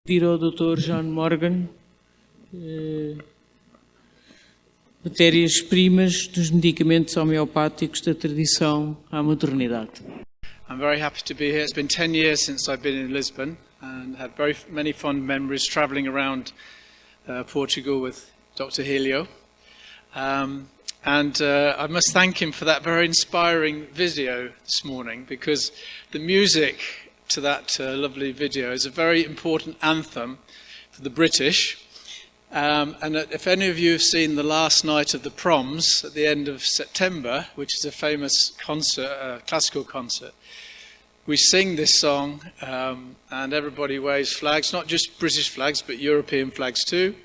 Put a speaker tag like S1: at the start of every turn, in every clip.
S1: Pedir ao Dr. John Morgan matérias-primas dos medicamentos homeopáticos da tradição à modernidade.
S2: I'm very happy to be here. It's been 10 years since I've been in Lisbon and had very many fond memories travelling around Portugal with Dr. Helio. I must thank him for that very inspiring video this morning, because the music to that lovely video is a very important anthem for the British. And if any of you have seen The Last Night of the Proms at the end of September, which is a famous concert, classical concert, we sing this song and everybody waves flags, not just British flags, but European flags too.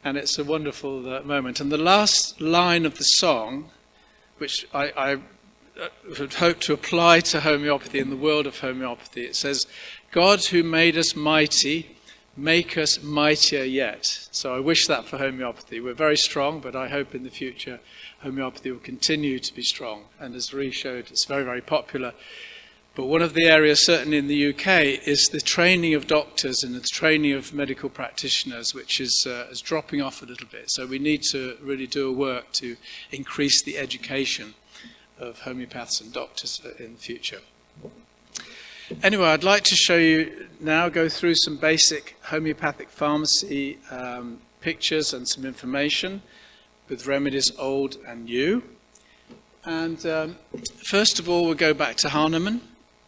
S2: And it's a wonderful moment. And the last line of the song, which I would hope to apply to homeopathy in the world of homeopathy, it says, "God who made us mighty, make us mightier yet." So I wish that for homeopathy. We're very strong, but I hope in the future homeopathy will continue to be strong. And as Ree showed, it's very, very popular. But one of the areas, certainly in the UK, is the training of doctors and the training of medical practitioners, which is dropping off a little bit. So we need to really do a work to increase the education of homeopaths and doctors in the future. Anyway, I'd like to show you now, go through some basic homeopathic pharmacy pictures and some information with remedies old and new. And first of all, we'll go back to Hahnemann.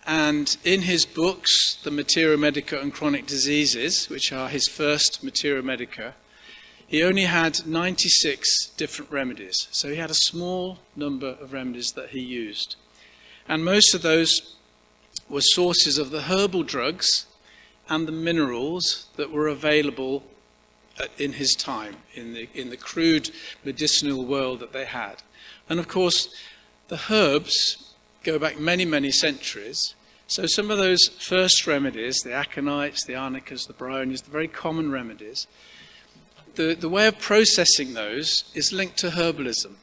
S2: And in his books, the Materia Medica and Chronic Diseases, which are his first Materia Medica, he only had 96 different remedies. So he had a small number of remedies that he used. And most of those were sources of the herbal drugs and the minerals that were available in his time, in the crude medicinal world that they had. And of course, the herbs go back many, many centuries. So some of those first remedies, the aconites, the arnicas, the bryones, the very common remedies, the way of processing those is linked to herbalism.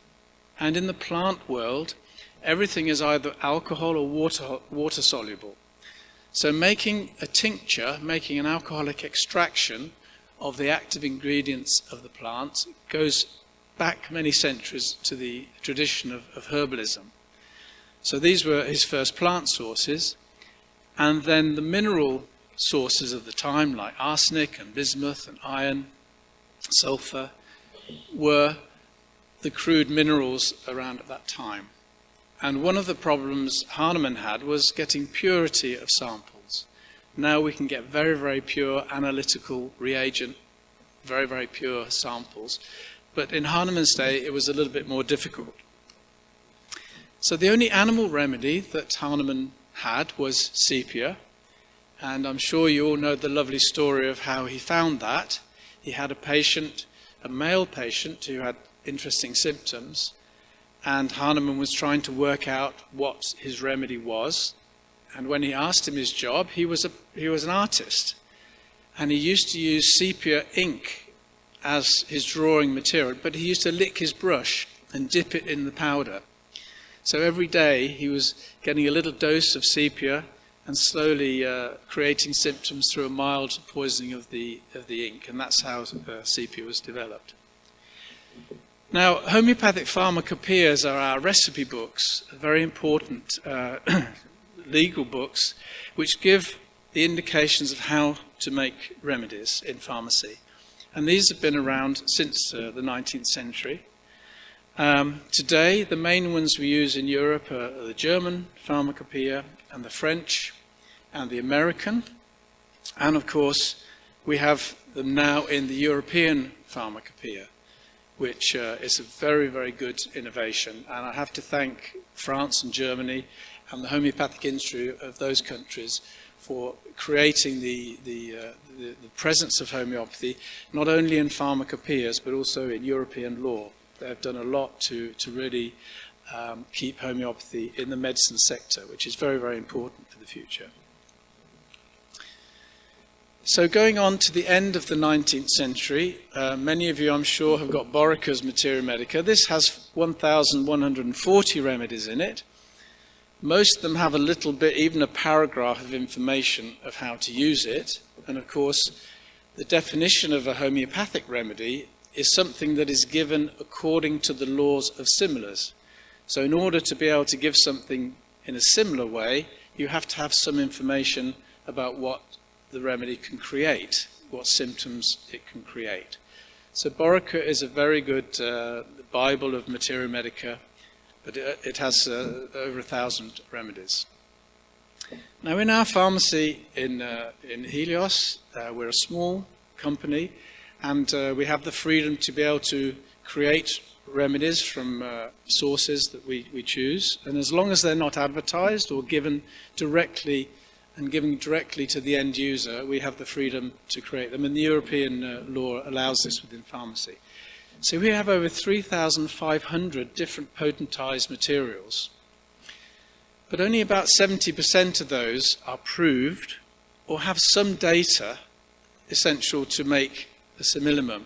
S2: And in the plant world, everything is either alcohol or water soluble. So making a tincture, making an alcoholic extraction of the active ingredients of the plant goes back many centuries to the tradition of herbalism. So these were his first plant sources. And then the mineral sources of the time, like arsenic and bismuth and iron, sulfur, were the crude minerals around at that time. And one of the problems Hahnemann had was getting purity of samples. Now we can get very, very pure analytical reagent, very, very pure samples. But in Hahnemann's day, it was a little bit more difficult. So the only animal remedy that Hahnemann had was sepia. And I'm sure you all know the lovely story of how he found that. He had a patient, a male patient, who had interesting symptoms. And Hahnemann was trying to work out what his remedy was. And when he asked him his job, he was an artist. And he used to use sepia ink as his drawing material, but he used to lick his brush and dip it in the powder. So every day he was getting a little dose of sepia and slowly creating symptoms through a mild poisoning of the ink. And that's how sepia was developed. Now, homeopathic pharmacopoeias are our recipe books, very important legal books, which give the indications of how to make remedies in pharmacy. And these have been around since the 19th century. Today, the main ones we use in Europe are the German pharmacopoeia and the French and the American. And of course, we have them now in the European pharmacopoeia, which is a very, very good innovation. And I have to thank France and Germany and the homeopathic industry of those countries for creating the presence of homeopathy, not only in pharmacopoeias, but also in European law. They've done a lot to really keep homeopathy in the medicine sector, which is very, very important for the future. So going on to the end of the 19th century, many of you, I'm sure, have got Boricker's Materia Medica. This has 1,140 remedies in it. Most of them have a little bit, even a paragraph of information of how to use it. And of course, the definition of a homeopathic remedy is something that is given according to the laws of similars. So in order to be able to give something in a similar way, you have to have some information about what the remedy can create, what symptoms it can create. So Borica is a very good Bible of Materia Medica, but it has over 1,000 remedies. Now in our pharmacy in Helios, we're a small company, and we have the freedom to be able to create remedies from sources that we choose, and as long as they're not advertised or given directly to the end user, we have the freedom to create them, and the European law allows this within pharmacy. So we have over 3,500 different potentized materials, but only about 70% of those are proved or have some data essential to make a similimum.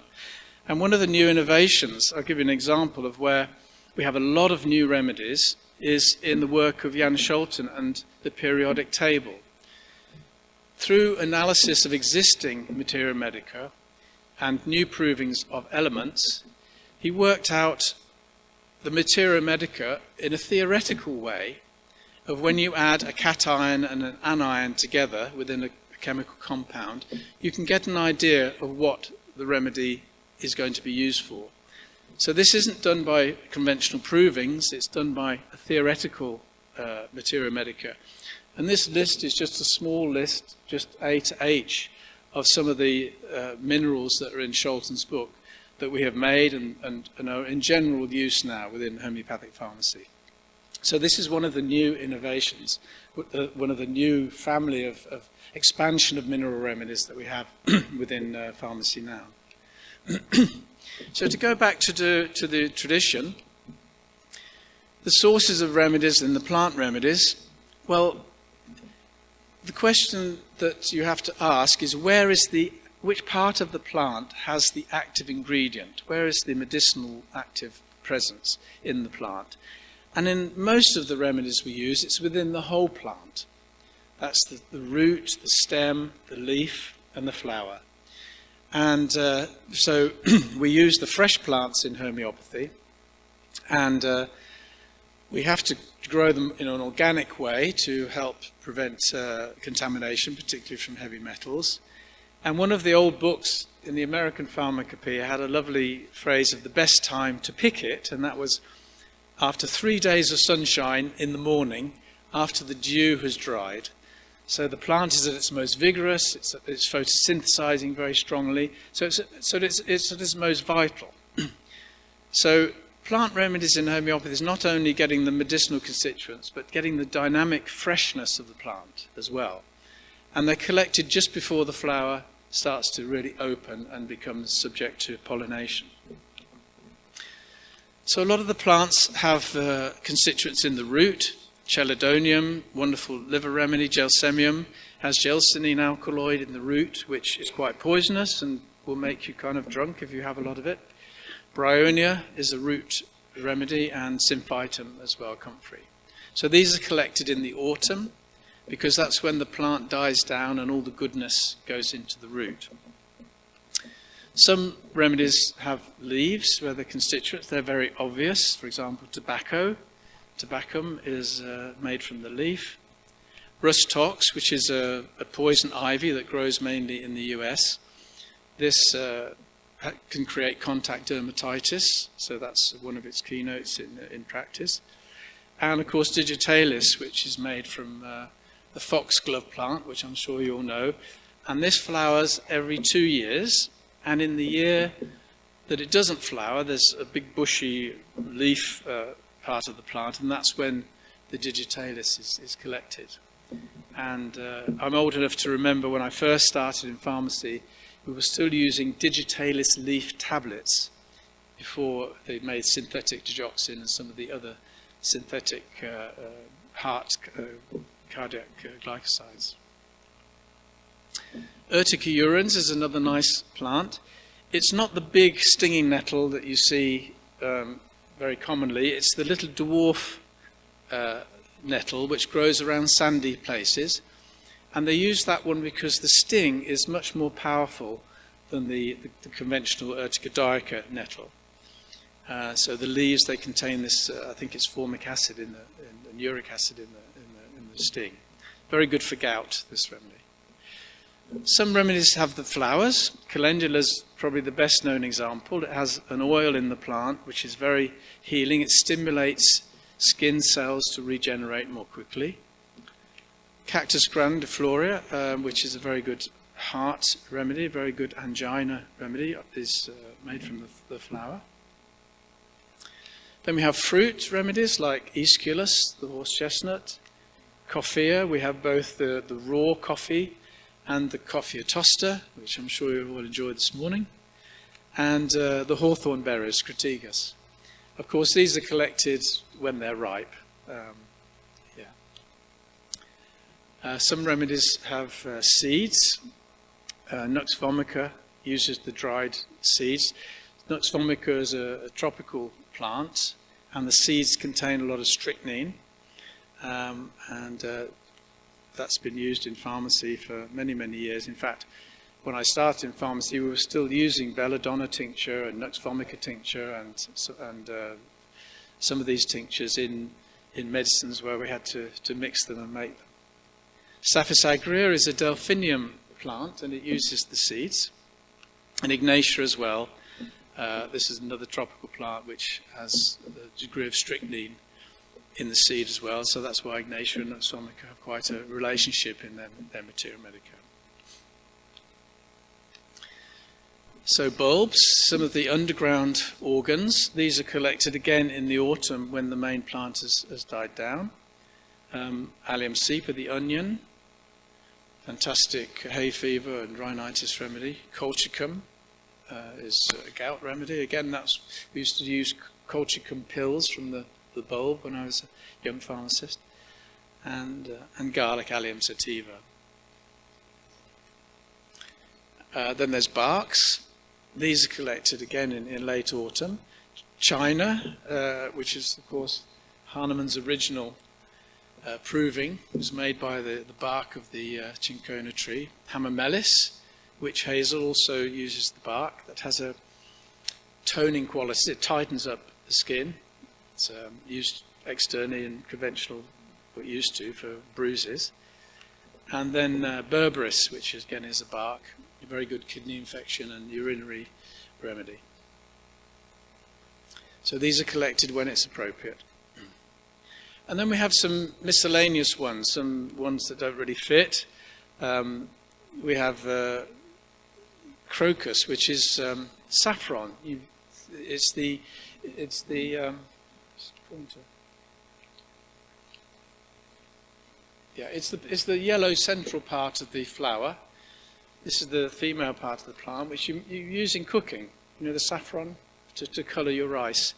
S2: And one of the new innovations, I'll give you an example of where we have a lot of new remedies, is in the work of Jan Scholten and the periodic table. Through analysis of existing Materia Medica and new provings of elements, he worked out the Materia Medica in a theoretical way of when you add a cation and an anion together within a chemical compound, you can get an idea of what the remedy is going to be used for. So this isn't done by conventional provings, it's done by a theoretical Materia Medica. And this list is just a small list, just A to H, of some of the minerals that are in Scholten's book that we have made and are in general use now within homeopathic pharmacy. So this is one of the new innovations, one of the new family of expansion of mineral remedies that we have within pharmacy now. So to go back to the tradition, the sources of remedies and the plant remedies, well, the question that you have to ask is which part of the plant has the active ingredient? Where is the medicinal active presence in the plant? And in most of the remedies we use, it's within the whole plant. That's the root, the stem, the leaf, and the flower. And so we use the fresh plants in homeopathy, and we have to grow them in an organic way to help prevent contamination, particularly from heavy metals. And one of the old books in the American Pharmacopoeia had a lovely phrase of the best time to pick it, and that was after 3 days of sunshine in the morning, after the dew has dried. So the plant is at its most vigorous, it's photosynthesizing very strongly, so it's at its most vital. So plant remedies in homeopathy is not only getting the medicinal constituents, but getting the dynamic freshness of the plant as well. And they're collected just before the flower starts to really open and becomes subject to pollination. So a lot of the plants have constituents in the root. Chelidonium, wonderful liver remedy. Gelsemium has gelsinine alkaloid in the root, which is quite poisonous and will make you kind of drunk if you have a lot of it. Bryonia is a root remedy, and Symphytum as well, comfrey. So these are collected in the autumn, because that's when the plant dies down and all the goodness goes into the root. Some remedies have leaves where the constituents, they're very obvious. For example, tobacco. Tobacum is made from the leaf. Rustox, which is a poison ivy that grows mainly in the US. This can create contact dermatitis, so that's one of its keynotes in practice. And of course digitalis, which is made from the foxglove plant, which I'm sure you all know. And this flowers every 2 years, and in the year that it doesn't flower, there's a big bushy leaf part of the plant, and that's when the digitalis is collected. And I'm old enough to remember when I first started in pharmacy, we were still using digitalis leaf tablets before they made synthetic digoxin and some of the other synthetic cardiac glycosides. Urtica urens is another nice plant. It's not the big stinging nettle that you see very commonly. It's the little dwarf nettle, which grows around sandy places. And they use that one because the sting is much more powerful than the conventional Urtica dioica nettle. So the leaves, they contain this, I think it's formic acid and uric acid in the sting. Very good for gout, this remedy. Some remedies have the flowers. Calendula is probably the best known example. It has an oil in the plant which is very healing. It stimulates skin cells to regenerate more quickly. Cactus grandiflora, which is a very good heart remedy, very good angina remedy, is made from the flower. Then we have fruit remedies like aesculus, the horse chestnut. Coffea, we have both the raw coffee and the Coffea tosta, which I'm sure you all enjoyed this morning, and the hawthorn berries, Crataegus. Of course, these are collected when they're ripe. Some remedies have seeds. Nux vomica uses the dried seeds. Nux vomica is a tropical plant, and the seeds contain a lot of strychnine, and that's been used in pharmacy for many, many years. In fact, when I started in pharmacy, we were still using belladonna tincture and nux vomica tincture and some of these tinctures in medicines where we had to mix them and make them. Saphis agria is a delphinium plant, and it uses the seeds. And Ignatia as well. This is another tropical plant which has a degree of strychnine in the seed as well, so that's why Ignatia and Nux vomica have quite a relationship in their materia medica. So bulbs, some of the underground organs, these are collected again in the autumn when the main plant has died down. Allium cepa, the onion, fantastic hay fever and rhinitis remedy. Colchicum is a gout remedy. Again, we used to use colchicum pills from the bulb when I was a young pharmacist. And garlic, Allium sativa. Then there's barks. These are collected again in late autumn. China, which is, of course, Hahnemann's original proving, was made by the bark of the cinchona tree. Hamamelis, witch hazel, also uses the bark. That has a toning quality. It tightens up the skin. It's used externally in conventional, what used to, for bruises. And then berberis, which again is a bark, a very good kidney infection and urinary remedy. So these are collected when it's appropriate. And then we have some miscellaneous ones, some ones that don't really fit. We have crocus, which is saffron. It's the it's the yellow central part of the flower. This is the female part of the plant, which you use in cooking. You know, the saffron to colour your rice.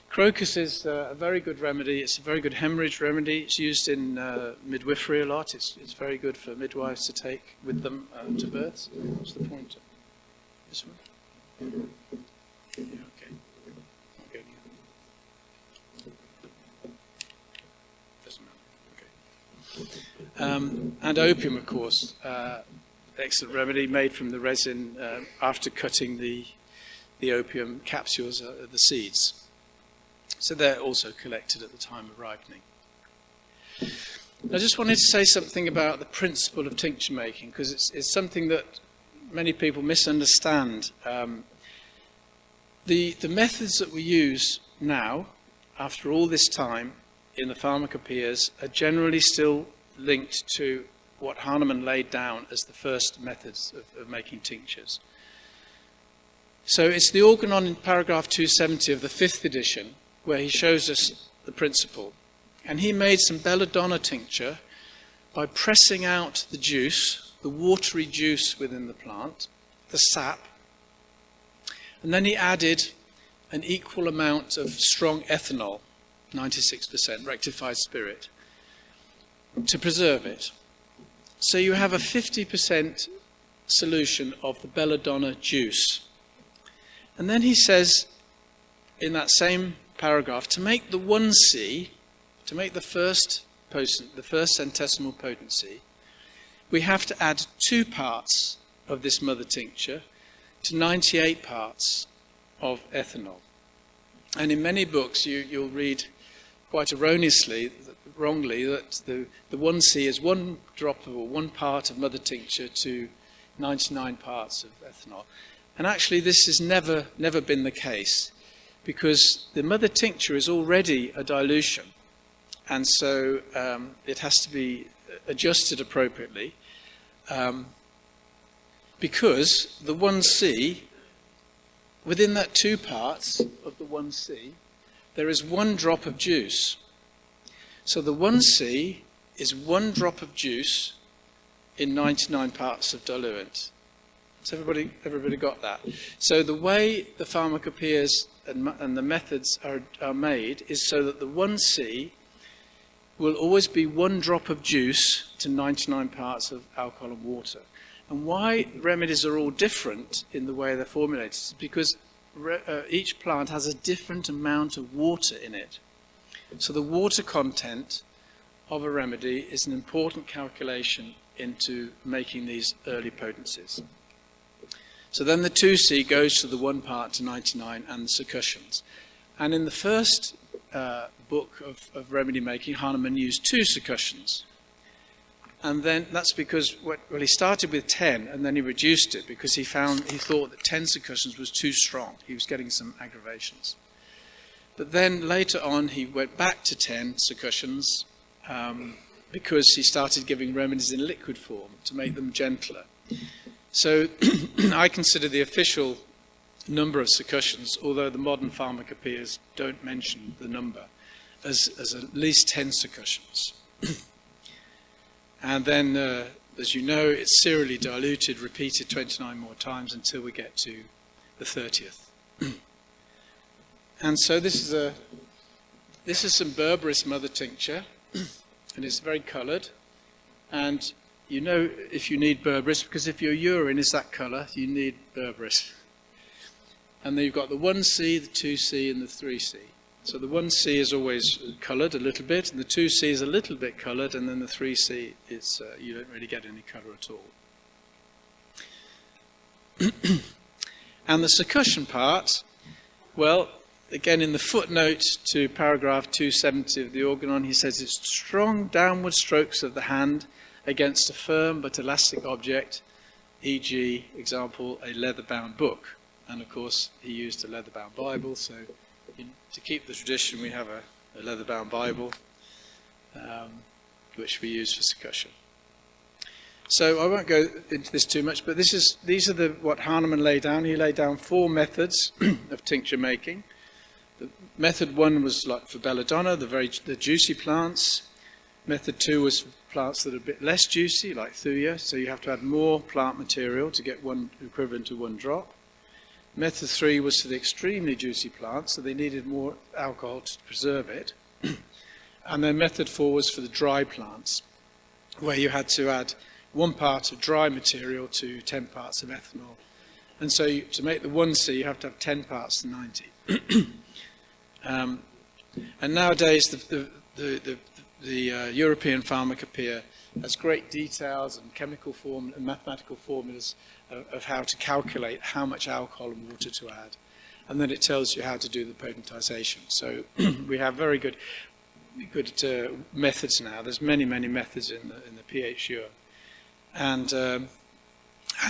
S2: Crocus is a very good remedy. It's a very good hemorrhage remedy. It's used in midwifery a lot. It's very good for midwives to take with them to births. What's the pointer? This one? Yeah, okay. Okay. Doesn't matter. Okay. And opium, of course. Excellent remedy made from the resin after cutting the opium capsules, the seeds. So they're also collected at the time of ripening. I just wanted to say something about the principle of tincture making, because it's something that many people misunderstand. The methods that we use now, after all this time, in the pharmacopoeias, are generally still linked to what Hahnemann laid down as the first methods of making tinctures. So it's the organon in paragraph 270 of the 5th edition, where he shows us the principle. And he made some belladonna tincture by pressing out the juice, the watery juice within the plant, the sap, and then he added an equal amount of strong ethanol, 96% rectified spirit, to preserve it. So you have a 50% solution of the belladonna juice. And then he says, in that same paragraph, to make the 1C, to make the first the first centesimal potency, we have to add 2 parts of this mother tincture to 98 parts of ethanol. And in many books you'll read quite erroneously, wrongly, that the 1C is 1 drop or 1 part of mother tincture to 99 parts of ethanol. And actually this has never been the case, because the mother tincture is already a dilution, and so it has to be adjusted appropriately, because the 1C, within that 2 parts of the 1C, there is 1 drop of juice. So the 1C is 1 drop of juice in 99 parts of diluent. So everybody got that? So the way the pharmacopoeias and the methods are made is so that the 1C will always be 1 drop of juice to 99 parts of alcohol and water. And why remedies are all different in the way they're formulated is because each plant has a different amount of water in it. So the water content of a remedy is an important calculation into making these early potencies. So then the 2C goes to the 1 part to 99 and the succussions. And in the first book of remedy making, Hahnemann used 2 succussions. And then that's because, he started with 10 and then he reduced it because he thought that 10 succussions was too strong. He was getting some aggravations. But then later on he went back to 10 succussions because he started giving remedies in liquid form to make them gentler. So I consider the official number of succussions, although the modern pharmacopoeias don't mention the number, as at least 10 succussions. And then, as you know, it's serially diluted, repeated 29 more times until we get to the 30th. And so this is some berberis mother tincture, and it's very coloured. And you know if you need berberis, because if your urine is that colour, you need berberis. And then you've got the 1C, the 2C, and the 3C. So the 1C is always coloured a little bit, and the 2C is a little bit coloured, and then the 3C is you don't really get any colour at all. And the succussion part, well, again in the footnote to paragraph 270 of the Organon, he says it's strong downward strokes of the hand against a firm but elastic object, e.g., example, a leather-bound book. And of course, he used a leather-bound Bible, so to keep the tradition, we have a leather-bound Bible, which we use for succussion. So I won't go into this too much, but these are what Hahnemann laid down. He laid down 4 methods of tincture making. The method 1 was like for belladonna, the juicy plants. Method 2 was for plants that are a bit less juicy, like thuya, so you have to add more plant material to get one equivalent to 1 drop. Method 3 was for the extremely juicy plants, so they needed more alcohol to preserve it. And then method 4 was for the dry plants, where you had to add 1 part of dry material to 10 parts of ethanol. And so to make the 1C, you have to have 10 parts to 90. And nowadays, the European Pharmacopoeia has great details and chemical form and mathematical formulas of how to calculate how much alcohol and water to add. And then it tells you how to do the potentization. So we have very good methods now. There's many methods in the PHUR. And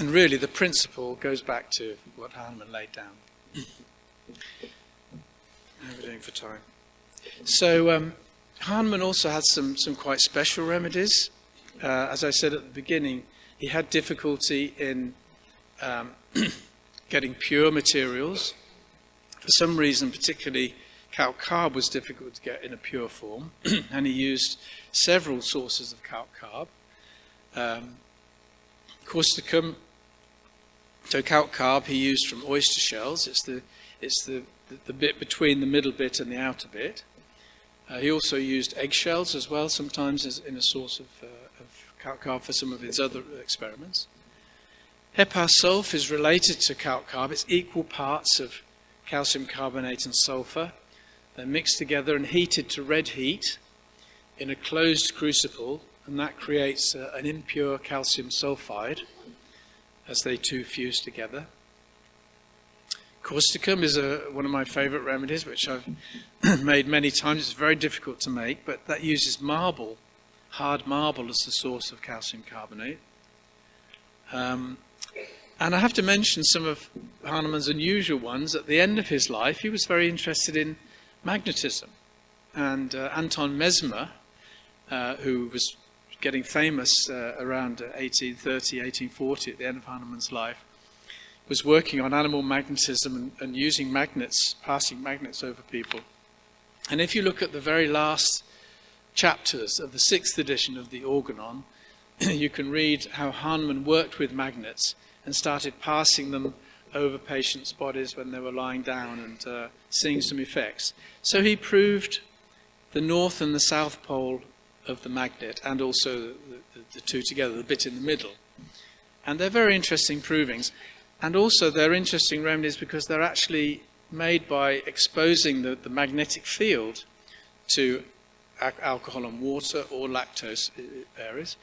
S2: really the principle goes back to what Hahnemann laid down. How are we doing for time? So Hahnemann also had some quite special remedies. As I said at the beginning, he had difficulty in getting pure materials. For some reason, particularly calc carb was difficult to get in a pure form, and he used several sources of calc carb. Causticum, so calc carb he used from oyster shells. It's the bit between the middle bit and the outer bit. He also used eggshells as well, sometimes as in a source of calc carb for some of his other experiments. Hepasulf is related to calc carb. It's equal parts of calcium carbonate and sulfur. They're mixed together and heated to red heat in a closed crucible, and that creates an impure calcium sulfide as they two fuse together. Causticum is one of my favourite remedies, which I've made many times. It's very difficult to make, but that uses marble, hard marble, as the source of calcium carbonate. And I have to mention some of Hahnemann's unusual ones. At the end of his life, he was very interested in magnetism. And Anton Mesmer, who was getting famous around 1830, 1840, at the end of Hahnemann's life, was working on animal magnetism and using magnets, passing magnets over people. And if you look at the very last chapters of the 6th edition of the Organon, you can read how Hahnemann worked with magnets and started passing them over patients' bodies when they were lying down and seeing some effects. So he proved the north and the south pole of the magnet, and also the two together, the bit in the middle. And they're very interesting provings. And also they're interesting remedies because they're actually made by exposing the magnetic field to alcohol and water or lactose, it varies.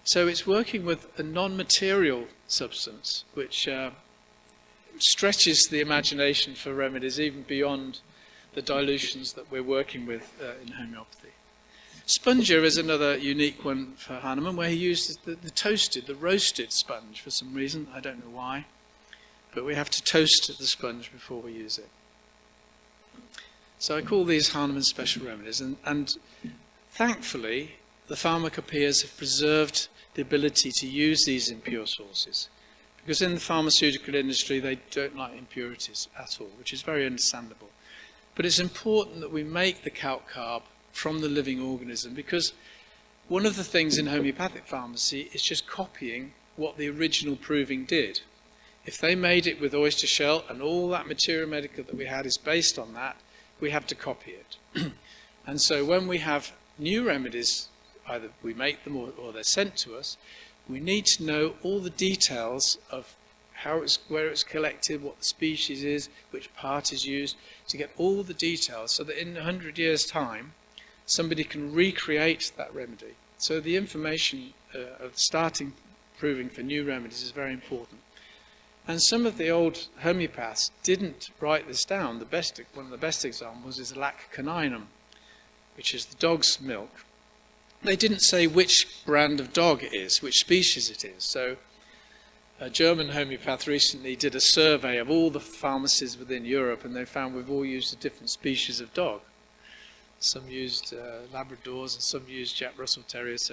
S2: So it's working with a non-material substance, which stretches the imagination for remedies even beyond the dilutions that we're working with in homeopathy. Spongia is another unique one for Hahnemann, where he uses the roasted sponge for some reason. I don't know why. But we have to toast the sponge before we use it. So I call these Hahnemann special remedies. And thankfully, the pharmacopoeias have preserved the ability to use these impure sources. Because in the pharmaceutical industry, they don't like impurities at all, which is very understandable. But it's important that we make the calc carb from the living organism, because one of the things in homeopathic pharmacy is just copying what the original proving did. If they made it with oyster shell and all that materia medica that we had is based on that, we have to copy it. And so when we have new remedies, either we make them or they're sent to us, we need to know all the details of where it's collected, what the species is, which part is used, to get all the details so that in 100 years' time, somebody can recreate that remedy. So the information of starting proving for new remedies is very important. And some of the old homeopaths didn't write this down. One of the best examples is lac caninum, which is the dog's milk. They didn't say which brand of dog it is, which species it is. So a German homeopath recently did a survey of all the pharmacies within Europe, and they found we've all used a different species of dog. Some used Labradors and some used Jack Russell Terriers.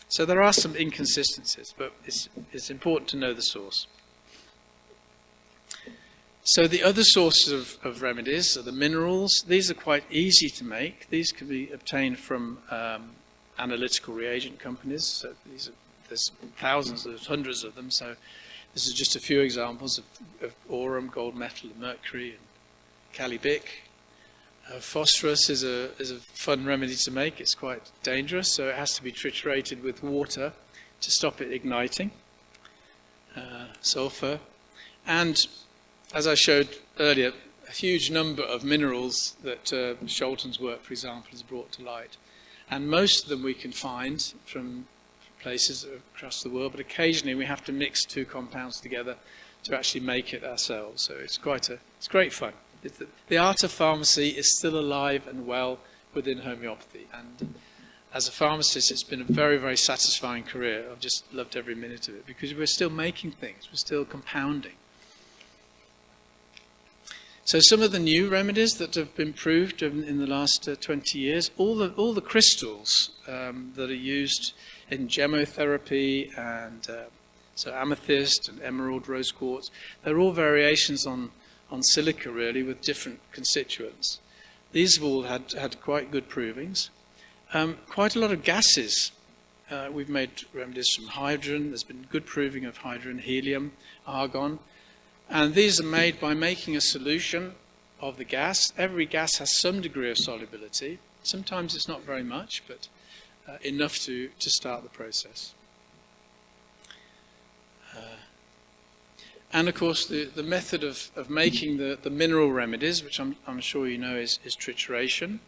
S2: So there are some inconsistencies, but it's important to know the source. So the other sources of remedies are the minerals. These are quite easy to make. These can be obtained from analytical reagent companies. So there's thousands, there's hundreds of them. So this is just a few examples of aurum, gold metal, and mercury, and calibic. Phosphorus is a fun remedy to make. It's quite dangerous, so it has to be triturated with water to stop it igniting. Sulfur. And as I showed earlier, a huge number of minerals that Scholten's work, for example, has brought to light. And most of them we can find from places across the world, but occasionally we have to mix two compounds together to actually make it ourselves. So it's great fun. The art of pharmacy is still alive and well within homeopathy. And as a pharmacist, it's been a very, very satisfying career. I've just loved every minute of it because we're still making things. We're still compounding. So some of the new remedies that have been proved in the last 20 years, all the crystals that are used in gemotherapy and so amethyst and emerald rose quartz, they're all variations on silica really with different constituents. These have all had quite good provings. Quite a lot of gases. We've made remedies from hydrogen. There's been good proving of hydrogen, helium, argon. And these are made by making a solution of the gas. Every gas has some degree of solubility. Sometimes it's not very much, but enough to start the process. And of course, the method of making the mineral remedies, which I'm sure you know, is trituration.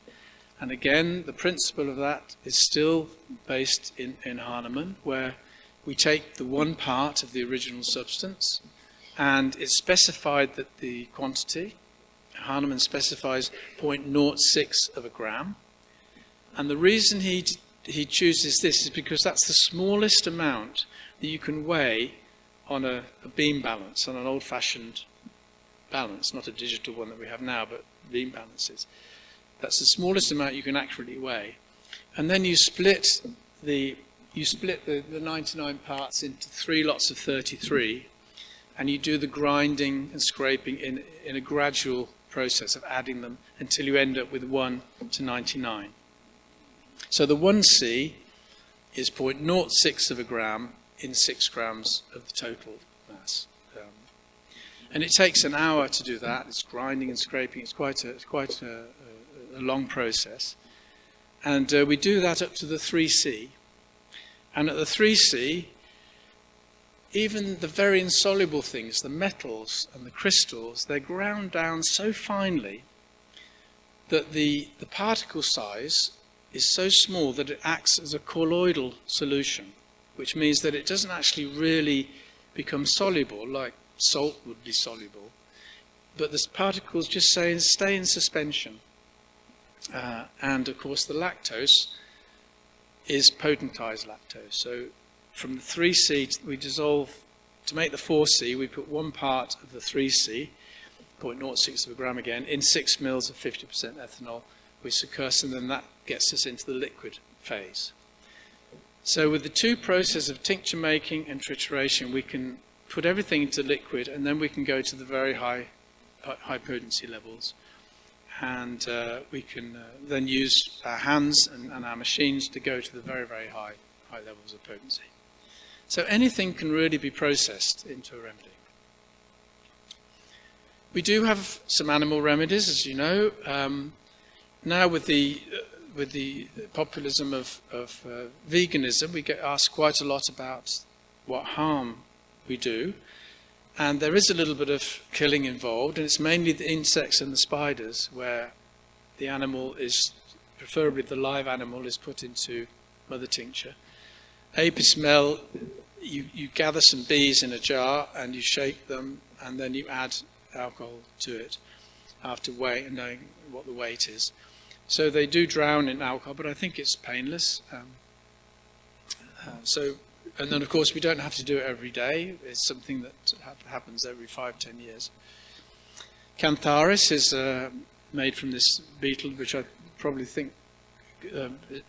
S2: And again, the principle of that is still based in Hahnemann, where we take the one part of the original substance, and it's specified that the quantity, Hahnemann specifies 0.06 of a gram. And the reason he chooses this is because that's the smallest amount that you can weigh on a beam balance, on an old-fashioned balance, not a digital one that we have now, but beam balances. That's the smallest amount you can accurately weigh. And then you split the 99 parts into 3 lots of 33, and you do the grinding and scraping in a gradual process of adding them until you end up with 1 to 99. So the 1C is 0.06 of a gram in 6 grams of the total mass. And it takes an hour to do that. It's grinding and scraping. It's quite a long process. And we do that up to the 3C. And at the 3C, even the very insoluble things, the metals and the crystals, they're ground down so finely that the particle size is so small that it acts as a colloidal solution, which means that it doesn't actually really become soluble like salt would be soluble, but the particles just stay in suspension. And of course the lactose is potentized lactose. So from the 3C, we dissolve, to make the 4C, we put 1 part of the 3C, 0.06 of a gram again, in 6 mils of 50% ethanol with succuss, and then that gets us into the liquid phase. So with the 2 processes of tincture making and trituration, we can put everything into liquid, and then we can go to the very high potency levels. And we can then use our hands and our machines to go to the very, very high levels of potency. So anything can really be processed into a remedy. We do have some animal remedies, as you know. Now with the populism of veganism, we get asked quite a lot about what harm we do. And there is a little bit of killing involved, and it's mainly the insects and the spiders where the animal is, preferably the live animal, is put into mother tincture. Apis mel, you gather some bees in a jar and you shake them, and then you add alcohol to it after weight and knowing what the weight is. So they do drown in alcohol, but I think it's painless. And then, of course, we don't have to do it every day. It's something that happens every 5-10 years. Cantharis is made from this beetle, which I probably think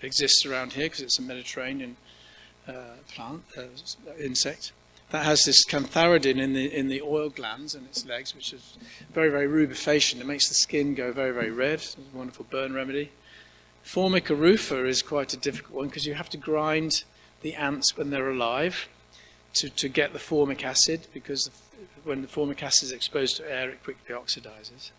S2: exists around here because it's a Mediterranean insect. That has this cantharidin in the oil glands in its legs, which is very, very rubefacient. It makes the skin go very, very red. It's a wonderful burn remedy. Formica rufa is quite a difficult one because you have to grind the ants when they're alive to get the formic acid, because when the formic acid is exposed to air, it quickly oxidizes.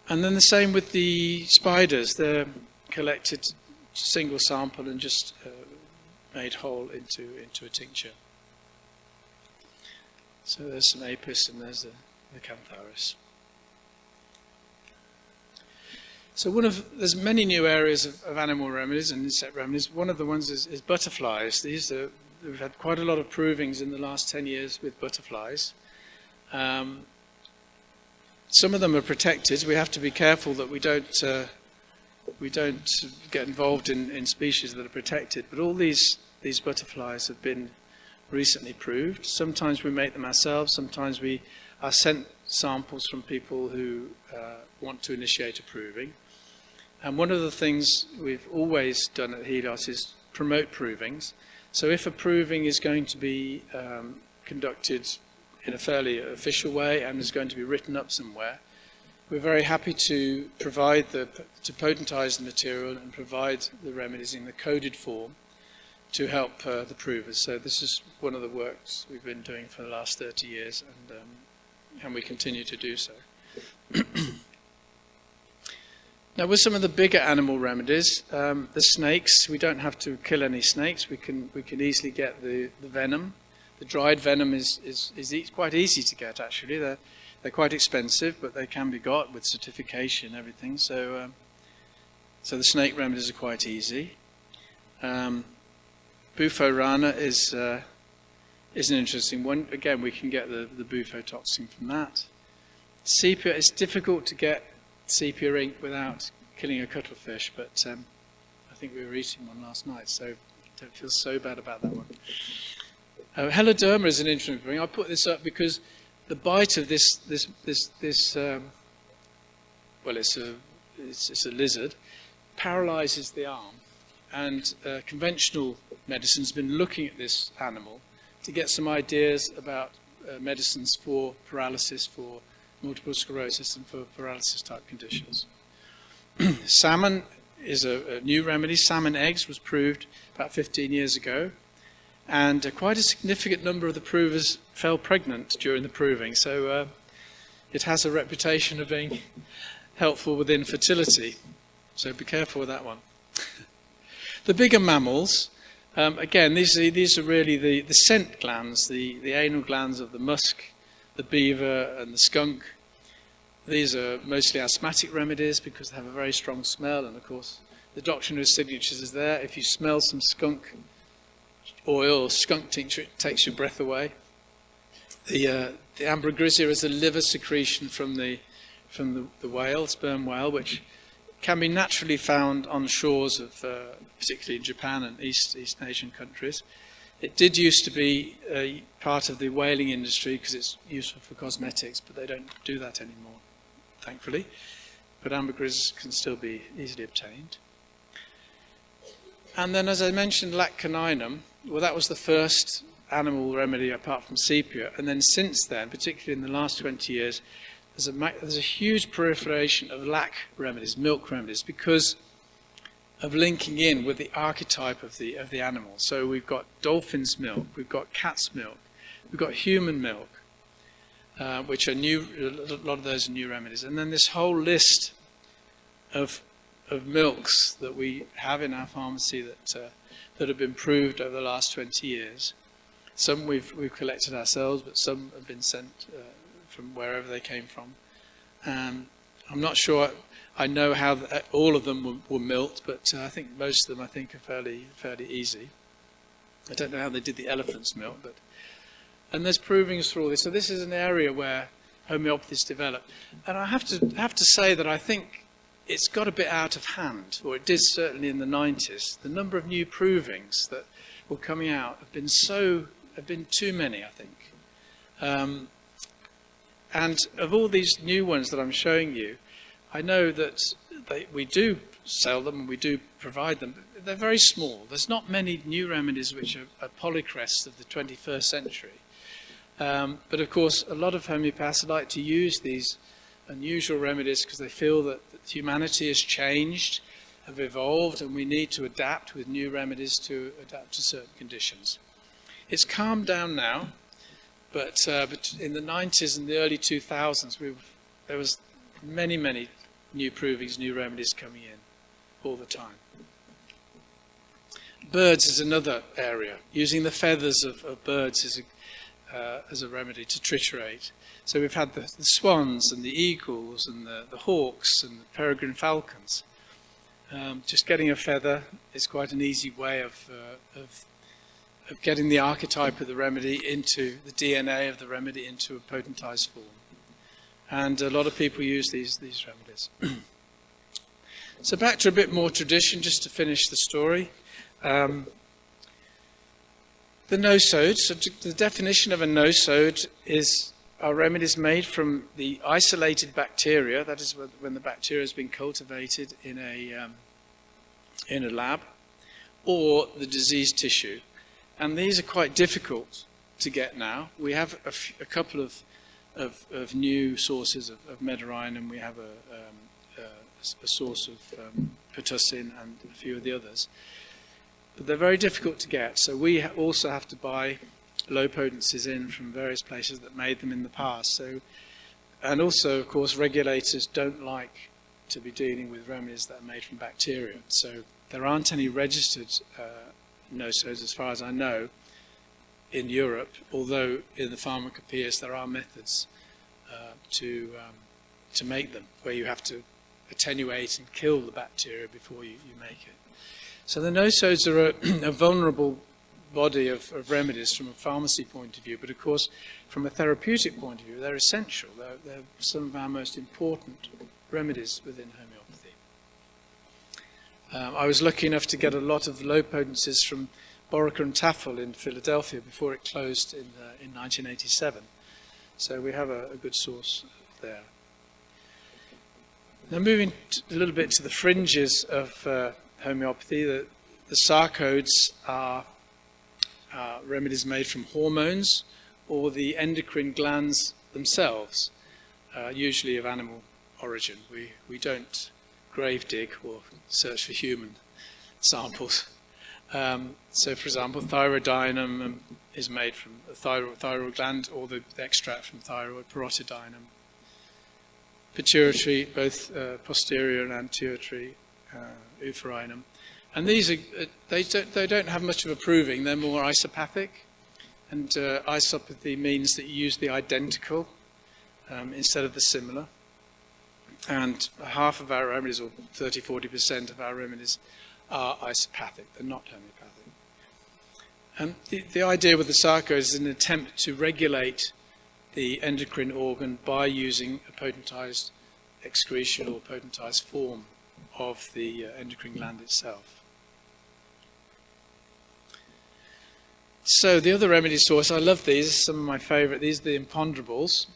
S2: And then the same with the spiders. They're collected single sample and just made whole into a tincture. So there's some apis and there's the cantharis. So there's many new areas of animal remedies and insect remedies. One of the ones is butterflies. We've had quite a lot of provings in the last 10 years with butterflies. Some of them are protected. We have to be careful that we don't get involved in species that are protected. But all these butterflies have been recently proved. Sometimes we make them ourselves. Sometimes we are sent samples from people who want to initiate a proving. And one of the things we've always done at Helios is promote provings. So if a proving is going to be conducted in a fairly official way and is going to be written up somewhere, we're very happy to to potentize the material and provide the remedies in the coded form to help the provers. So this is one of the works we've been doing for the last 30 years, and we continue to do so. Now, with some of the bigger animal remedies, the snakes, we don't have to kill any snakes. We can easily get the venom. The dried venom is quite easy to get, actually. They're quite expensive, but they can be got with certification and everything. So So the snake remedies are quite easy. Bufo rana is an interesting one. Again, we can get the bufo toxin from that. Sepia, it's difficult to get sepia ink without killing a cuttlefish, but I think we were eating one last night, so don't feel so bad about that one. Heloderma is an interesting thing. I put this up because the bite of this well, it's a lizard, paralyzes the arm, and conventional medicine's been looking at this animal to get some ideas about medicines for paralysis, for multiple sclerosis, and for paralysis-type conditions. Salmon is a new remedy. Salmon eggs was proved about 15 years ago, and quite a significant number of the provers fell pregnant during the proving, so it has a reputation of being helpful with infertility, so be careful with that one. The bigger mammals, again, these are really the scent glands, the anal glands of the musk, the beaver and the skunk. These are mostly asthmatic remedies because they have a very strong smell, and of course the doctrine of signatures is there. If you smell some skunk oil or skunk tincture, it takes your breath away. The ambrogrysia is a liver secretion from the whale, sperm whale, which can be naturally found on shores of, particularly in Japan and East Asian countries. It did used to be part of the whaling industry because it's useful for cosmetics, but they don't do that anymore, thankfully. But ambergris can still be easily obtained. And then, as I mentioned, lac caninum, well, that was the first animal remedy apart from sepia. And then since then, particularly in the last 20 years, there's a huge proliferation of lac remedies, milk remedies, because of linking in with the archetype of the animal. So we've got dolphin's milk, we've got cat's milk, we've got human milk, which are new. A lot of those are new remedies, and then this whole list of milks that we have in our pharmacy that have been proved over the last 20 years. Some we've collected ourselves, but some have been sent from wherever they came from. I'm not sure I know how all of them were milked, but I think most of them, are fairly easy. I don't know how they did the elephant's milk, and there's provings for all this. So this is an area where homeopathy is developed, and I have to say that I think it's got a bit out of hand, or it did certainly in the 90s. The number of new provings that were coming out have been too many, I think. And of all these new ones that I'm showing you, I know that we do sell them and we do provide them. They're very small. There's not many new remedies which are polycrests of the 21st century. But of course, a lot of homeopaths like to use these unusual remedies because they feel that humanity has changed, have evolved, and we need to adapt with new remedies to adapt to certain conditions. It's calmed down now, but in the 90s and the early 2000s, there was many new provings, new remedies coming in all the time. Birds is another area. Using the feathers of birds as a remedy to triturate. So we've had the swans and the eagles and the hawks and the peregrine falcons. Just getting a feather is quite an easy way of getting the archetype of the remedy into the DNA of the remedy into a potentized form. And a lot of people use these remedies. So back to a bit more tradition, just to finish the story. The nosode, so the definition of a nosode are remedies made from the isolated bacteria, that is when the bacteria has been cultivated in a lab, or the diseased tissue. And these are quite difficult to get now. We have a couple of new sources of Medarine, we have a source of Pertussin and a few of the others. But they're very difficult to get, so we also have to buy low potencies in from various places that made them in the past. So, and also, of course, regulators don't like to be dealing with remedies that are made from bacteria. So there aren't any registered nosodes, as far as I know, in Europe, although in the pharmacopoeias there are methods to make them, where you have to attenuate and kill the bacteria before you make it. So the nosodes are a vulnerable body of remedies from a pharmacy point of view, but of course from a therapeutic point of view they're essential. They're some of our most important remedies within homeopathy. I was lucky enough to get a lot of low potencies from Boruca and Tafel in Philadelphia before it closed in 1987. So we have a good source there. Now moving a little bit to the fringes of homeopathy, the sarcodes are remedies made from hormones or the endocrine glands themselves, usually of animal origin. We don't grave dig or search for human samples. So, for example, thyroidinum is made from a thyroid gland, or the extract from thyroid, parotidinum. Pituitary, both posterior and anterior, euphorhinum. And these they don't have much of a proving. They're more isopathic, and isopathy means that you use the identical instead of the similar. And half of our remedies, or 30-40% of our remedies, are isopathic. They're not homeopathic. The idea with the sarcodes is an attempt to regulate the endocrine organ by using a potentized excretion or potentized form of the endocrine gland itself. So the other remedy source, I love these, some of my favourite. These are the imponderables.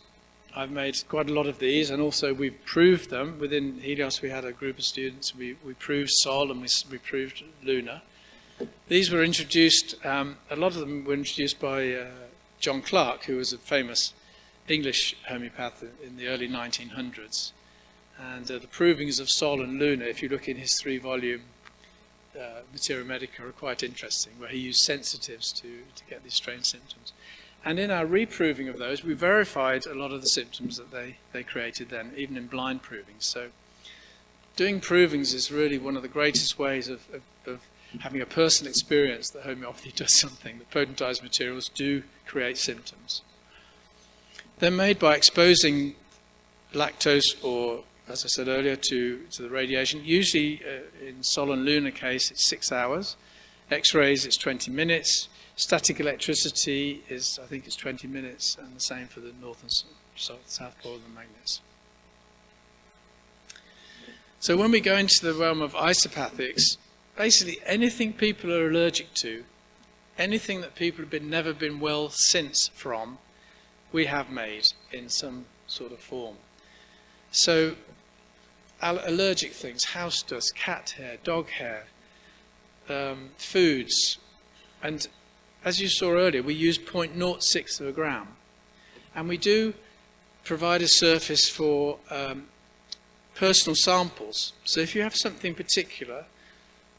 S2: I've made quite a lot of these, and also we've proved them. Within Helios we had a group of students, we proved Sol and we proved Luna. These were introduced, a lot of them were introduced by John Clark, who was a famous English homeopath in the early 1900s. And the provings of Sol and Luna, if you look in his 3-volume Materia Medica, are quite interesting, where he used sensitives to get these strange symptoms. And in our reproving of those, we verified a lot of the symptoms that they created then, even in blind provings. So doing provings is really one of the greatest ways of having a personal experience that homeopathy does something, that potentized materials do create symptoms. They're made by exposing lactose, or, as I said earlier, to the radiation. Usually, in Sol and Luna case, it's 6 hours. X-rays, it's 20 minutes. Static electricity is, I think it's 20 minutes, and the same for the north and south pole of the magnets. So when we go into the realm of isopathics, basically anything people are allergic to, anything that people have never been well since from, we have made in some sort of form. So allergic things, house dust, cat hair, dog hair, foods, and as you saw earlier, we use 0.06 of a gram. And we do provide a surface for personal samples. So if you have something particular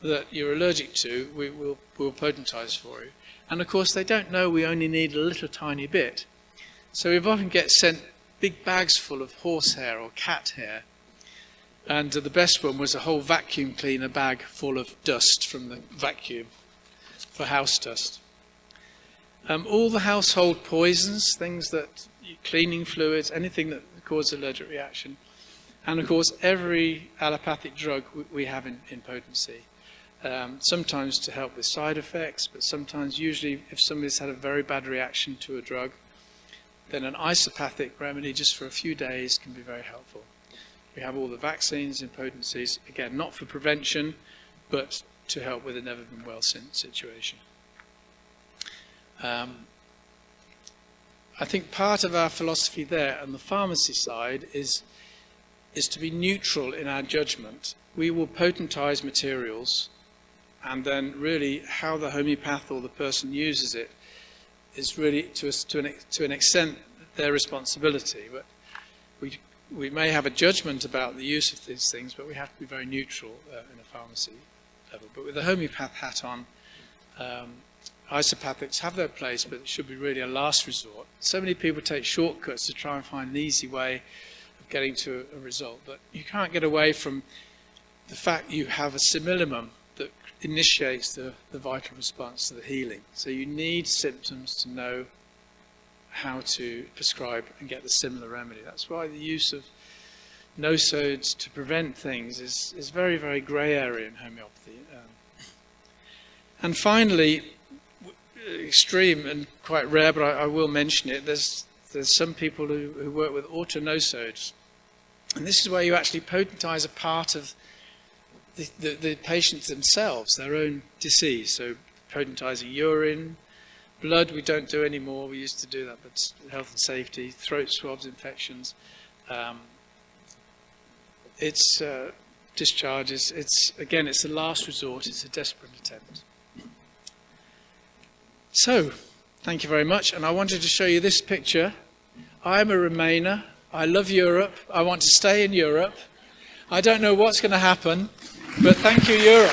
S2: that you're allergic to, we'll potentize for you. And of course, they don't know we only need a little tiny bit. So we often get sent big bags full of horsehair or cat hair. And the best one was a whole vacuum cleaner bag full of dust from the vacuum for house dust. All the household poisons, things that, cleaning fluids, anything that causes allergic reaction. And of course, every allopathic drug we have in potency. Sometimes to help with side effects, but sometimes, usually, if somebody's had a very bad reaction to a drug, then an isopathic remedy just for a few days can be very helpful. We have all the vaccines in potencies, again, not for prevention, but to help with a never been well since situation. I think part of our philosophy there on the pharmacy side is to be neutral in our judgment. We will potentize materials, and then really how the homeopath or the person uses it is really to an extent their responsibility. But we may have a judgment about the use of these things, but we have to be very neutral in a pharmacy level. But with the homeopath hat on, isopathics have their place, but it should be really a last resort. So many people take shortcuts to try and find an easy way of getting to a result, but you can't get away from the fact you have a simillimum that initiates the vital response to the healing. So you need symptoms to know how to prescribe and get the similar remedy. That's why the use of nosodes to prevent things is very, very grey area in homeopathy. And finally, extreme and quite rare, but I will mention it, there's some people who work with autonosodes. And this is where you actually potentize a part of the patients themselves, their own disease. So potentizing urine, blood we don't do anymore, we used to do that, but health and safety, throat swabs, infections. It's discharges, it's the last resort, it's a desperate attempt. So, thank you very much, and I wanted to show you this picture. I'm a Remainer, I love Europe, I want to stay in Europe. I don't know what's going to happen, but thank you, Europe.